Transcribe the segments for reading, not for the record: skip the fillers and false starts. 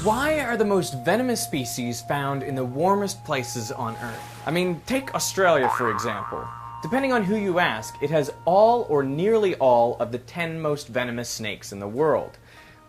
Why are the most venomous species found in the warmest places on Earth? I mean, take Australia for example. Depending on who you ask, it has all or nearly all of the 10 most venomous snakes in the world.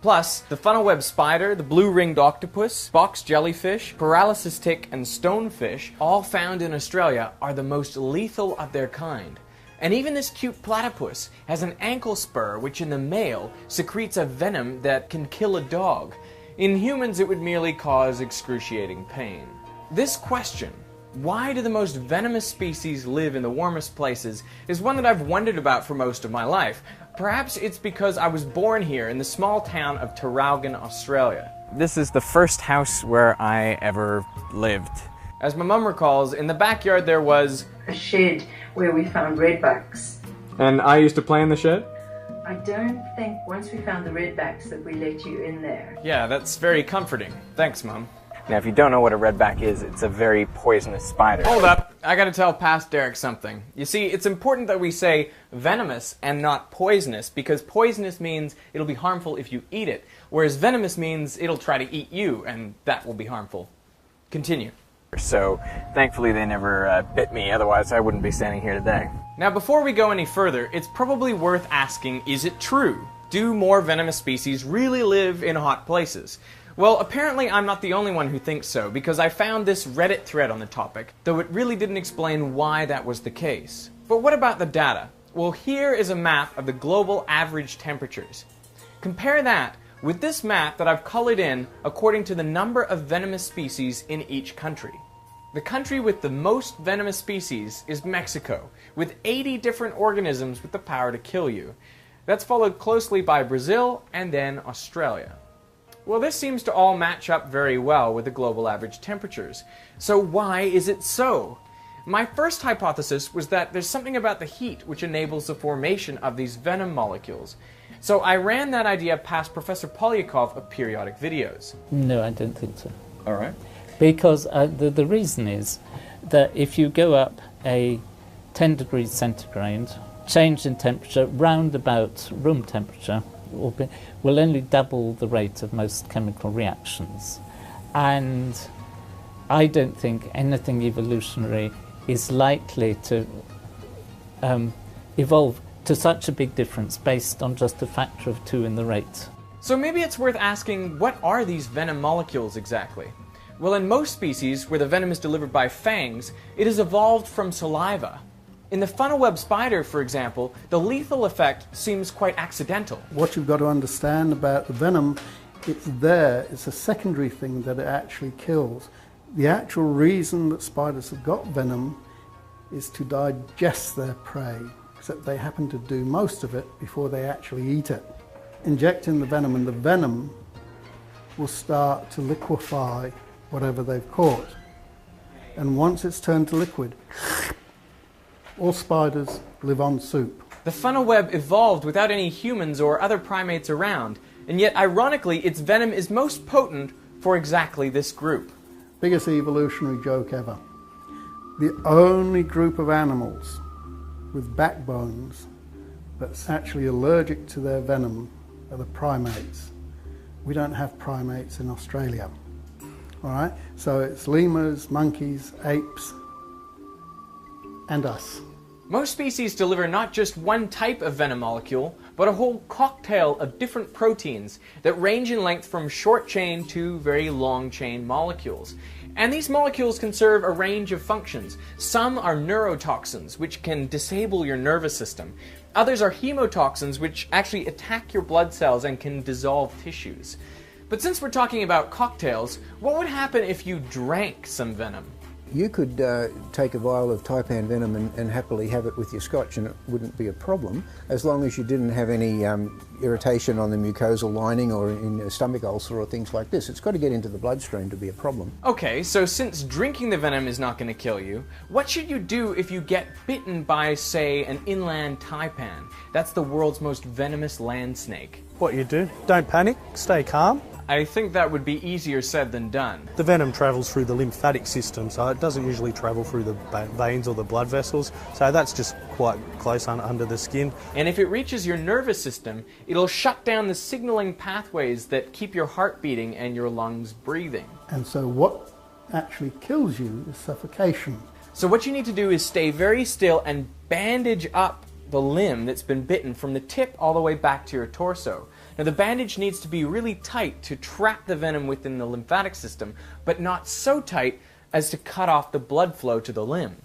Plus, the funnel-web spider, the blue-ringed octopus, box jellyfish, paralysis tick, and stonefish, all found in Australia, are the most lethal of their kind. And even this cute platypus has an ankle spur which in the male secretes a venom that can kill a dog. In humans, it would merely cause excruciating pain. This question, why do the most venomous species live in the warmest places, is one that I've wondered about for most of my life. Perhaps it's because I was born here in the small town of Traralgon, Australia. This is the first house where I ever lived. As my mum recalls, in the backyard there was a shed where we found redbacks. And I used to play in the shed? I don't think once we found the redbacks that we let you in there. Yeah, that's very comforting. Thanks, Mum. Now, if you don't know what a redback is, it's a very poisonous spider. Hold up! I gotta tell Past Derek something. You see, it's important that we say venomous and not poisonous, because poisonous means it'll be harmful if you eat it, whereas venomous means it'll try to eat you, and that will be harmful. Continue. So, thankfully they never bit me, otherwise I wouldn't be standing here today. Now, before we go any further, it's probably worth asking, is it true? Do more venomous species really live in hot places? Well, apparently I'm not the only one who thinks so, because I found this Reddit thread on the topic, though it really didn't explain why that was the case. But what about the data? Well, here is a map of the global average temperatures. Compare that with this map that I've colored in according to the number of venomous species in each country. The country with the most venomous species is Mexico, with 80 different organisms with the power to kill you. That's followed closely by Brazil and then Australia. Well, this seems to all match up very well with the global average temperatures. So why is it so? My first hypothesis was that there's something about the heat which enables the formation of these venom molecules. So I ran that idea past Professor Polyakov of Periodic Videos. No, I don't think so. All right. Because the reason is that if you go up a 10 degrees centigrade, change in temperature round about room temperature will only double the rate of most chemical reactions. And I don't think anything evolutionary is likely to evolve to such a big difference based on just a factor of 2 in the rate. So maybe it's worth asking, what are these venom molecules exactly? Well, in most species, where the venom is delivered by fangs, it is evolved from saliva. In the funnel-web spider, for example, the lethal effect seems quite accidental. What you've got to understand about the venom, it's there, it's a secondary thing that it actually kills. The actual reason that spiders have got venom is to digest their prey, except they happen to do most of it before they actually eat it. Injecting the venom, and the venom will start to liquefy whatever they've caught. And once it's turned to liquid, all spiders live on soup. The funnel web evolved without any humans or other primates around, and yet ironically its venom is most potent for exactly this group. Biggest evolutionary joke ever. The only group of animals with backbones that's actually allergic to their venom are the primates. We don't have primates in Australia. All right? So it's lemurs, monkeys, apes, and us. Most species deliver not just one type of venom molecule, but a whole cocktail of different proteins that range in length from short-chain to very long-chain molecules. And these molecules can serve a range of functions. Some are neurotoxins, which can disable your nervous system. Others are hemotoxins, which actually attack your blood cells and can dissolve tissues. But since we're talking about cocktails, what would happen if you drank some venom? You could take a vial of taipan venom and happily have it with your scotch, and it wouldn't be a problem, as long as you didn't have any irritation on the mucosal lining or in a stomach ulcer or things like this. It's got to get into the bloodstream to be a problem. Okay, so since drinking the venom is not going to kill you, what should you do if you get bitten by, say, an inland taipan? That's the world's most venomous land snake. What you do, don't panic, stay calm, I think that would be easier said than done. The venom travels through the lymphatic system, so it doesn't usually travel through the veins or the blood vessels, so that's just quite close under the skin. And if it reaches your nervous system, it'll shut down the signaling pathways that keep your heart beating and your lungs breathing. And so what actually kills you is suffocation. So what you need to do is stay very still and bandage up the limb that's been bitten from the tip all the way back to your torso. Now the bandage needs to be really tight to trap the venom within the lymphatic system, but not so tight as to cut off the blood flow to the limb.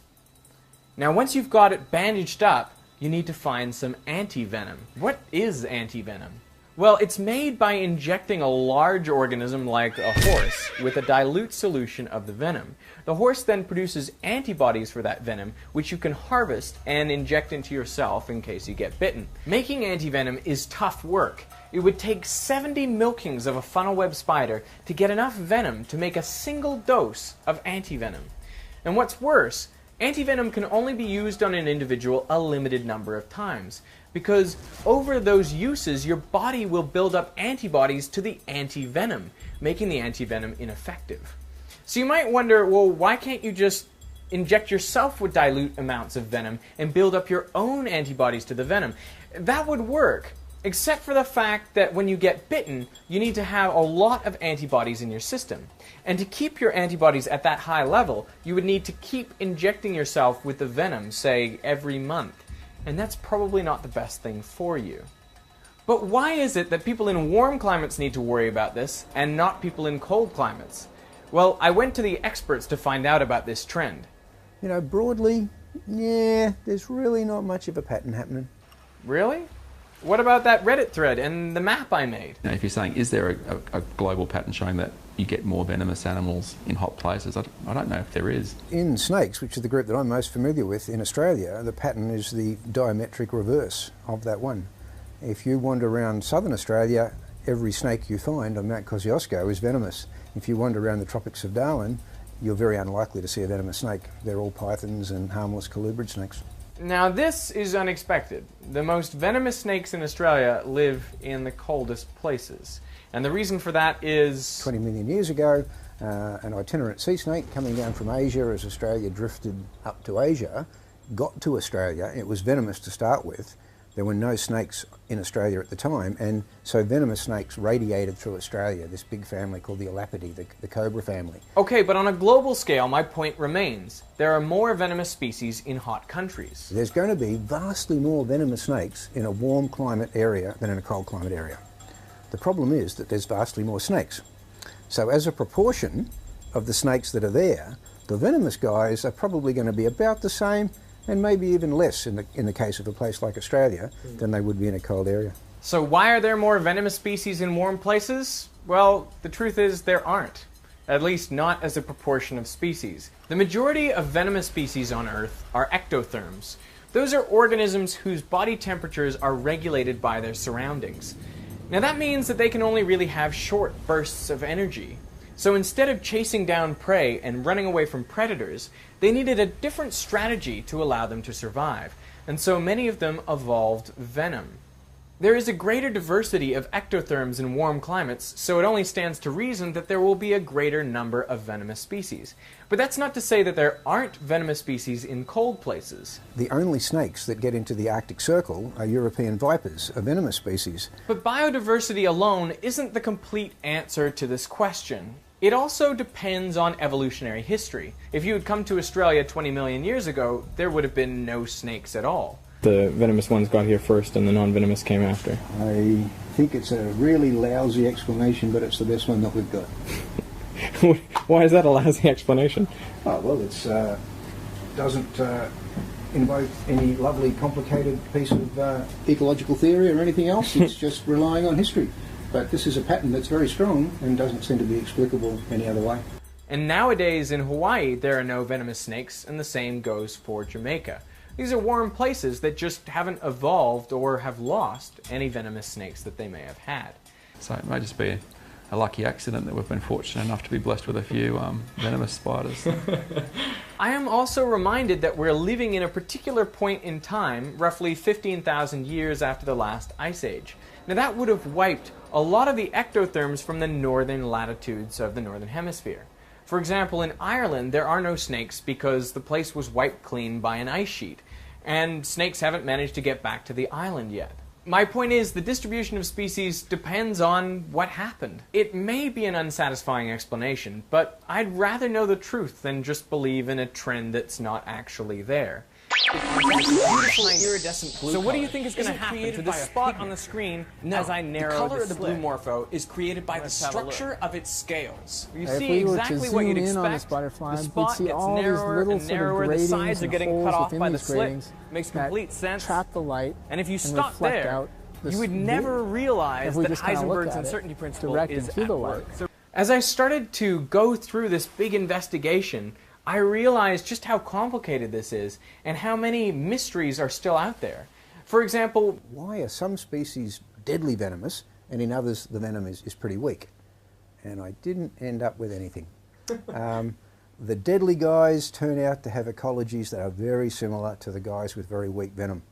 Now once you've got it bandaged up, you need to find some anti-venom. What is anti-venom? Well, it's made by injecting a large organism like a horse with a dilute solution of the venom. The horse then produces antibodies for that venom, which you can harvest and inject into yourself in case you get bitten. Making antivenom is tough work. It would take 70 milkings of a funnel web spider to get enough venom to make a single dose of antivenom. And what's worse, antivenom can only be used on an individual a limited number of times, because over those uses your body will build up antibodies to the antivenom, making the antivenom ineffective. So you might wonder, well, why can't you just inject yourself with dilute amounts of venom and build up your own antibodies to the venom? That would work, except for the fact that when you get bitten, you need to have a lot of antibodies in your system. And to keep your antibodies at that high level, you would need to keep injecting yourself with the venom, say, every month. And that's probably not the best thing for you. But why is it that people in warm climates need to worry about this, and not people in cold climates? Well, I went to the experts to find out about this trend. You know, broadly, yeah, there's really not much of a pattern happening. Really? What about that Reddit thread and the map I made? Now, if you're saying, is there a global pattern showing that you get more venomous animals in hot places? I don't know if there is. In snakes, which is the group that I'm most familiar with in Australia, the pattern is the diametric reverse of that one. If you wander around southern Australia, every snake you find on Mount Kosciuszko is venomous. If you wander around the tropics of Darwin, you're very unlikely to see a venomous snake. They're all pythons and harmless colubrid snakes. Now this is unexpected. The most venomous snakes in Australia live in the coldest places. And the reason for that is... 20 million years ago, an itinerant sea snake coming down from Asia as Australia drifted up to Asia, got to Australia. It was venomous to start with. There were no snakes in Australia at the time, and so venomous snakes radiated through Australia, this big family called the Elapidae, the cobra family. Okay, but on a global scale, my point remains. There are more venomous species in hot countries. There's going to be vastly more venomous snakes in a warm climate area than in a cold climate area. The problem is that there's vastly more snakes. So as a proportion of the snakes that are there, the venomous guys are probably going to be about the same, and maybe even less in the case of a place like Australia than they would be in a cold area. So why are there more venomous species in warm places? Well, the truth is there aren't. At least not as a proportion of species. The majority of venomous species on Earth are ectotherms. Those are organisms whose body temperatures are regulated by their surroundings. Now that means that they can only really have short bursts of energy. So instead of chasing down prey and running away from predators, they needed a different strategy to allow them to survive, and so many of them evolved venom. There is a greater diversity of ectotherms in warm climates, so it only stands to reason that there will be a greater number of venomous species. But that's not to say that there aren't venomous species in cold places. The only snakes that get into the Arctic Circle are European vipers, a venomous species. But biodiversity alone isn't the complete answer to this question. It also depends on evolutionary history. If you had come to Australia 20 million years ago, there would have been no snakes at all. The venomous ones got here first and the non-venomous came after. I think it's a really lousy explanation, but it's the best one that we've got. Why is that a lousy explanation? Oh, well, it doesn't invoke any lovely, complicated piece of ecological theory or anything else. It's just relying on history. But this is a pattern that's very strong and doesn't seem to be explicable any other way. And nowadays in Hawaii, there are no venomous snakes, and the same goes for Jamaica. These are warm places that just haven't evolved or have lost any venomous snakes that they may have had. So it may just be a lucky accident that we've been fortunate enough to be blessed with a few venomous spiders. I am also reminded that we're living in a particular point in time, roughly 15,000 years after the last ice age. Now that would have wiped a lot of the ectotherms from the northern latitudes of the northern hemisphere. For example, in Ireland, there are no snakes because the place was wiped clean by an ice sheet, and snakes haven't managed to get back to the island yet. My point is, the distribution of species depends on what happened. It may be an unsatisfying explanation, but I'd rather know the truth than just believe in a trend that's not actually there. Beautiful iridescent blue. So what do you think is going to happen to this spot on the screen as I narrow the color the of the blue morpho is created by the structure of its scales. You If see we were exactly to what you'd zoom in on expect. this butterfly, The we'd spot see gets all these narrower little and sort of narrower. The gratings sides are and getting holes cut off within by the these slit. gratings Makes that complete sense. trap the light. And if you and stop reflect there, out you would never realize if we that just kinda look Heisenberg's at it, uncertainty principle directing is to at the work. light. So, as I started to go through this big investigation, I realized just how complicated this is and how many mysteries are still out there. For example, Why are some species deadly venomous and in others the venom is pretty weak? And I didn't end up with anything. The deadly guys turn out to have ecologies that are very similar to the guys with very weak venom.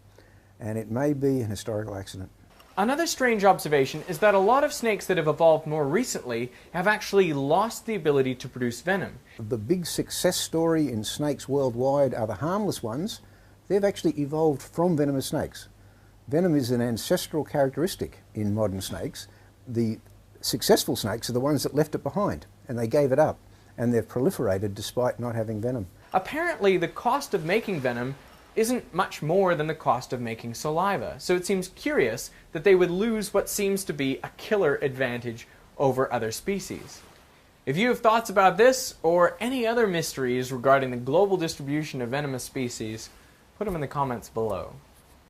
And it may be an historical accident. another strange observation is that a lot of snakes that have evolved more recently have actually lost the ability to produce venom. The big success story in snakes worldwide are the harmless ones. They've actually evolved from venomous snakes. Venom is an ancestral characteristic in modern snakes. The successful snakes are the ones that left it behind, and they gave it up, and they've proliferated despite not having venom. Apparently, the cost of making venom isn't much more than the cost of making saliva, so it seems curious that they would lose what seems to be a killer advantage over other species. If you have thoughts about this or any other mysteries regarding the global distribution of venomous species, put them in the comments below.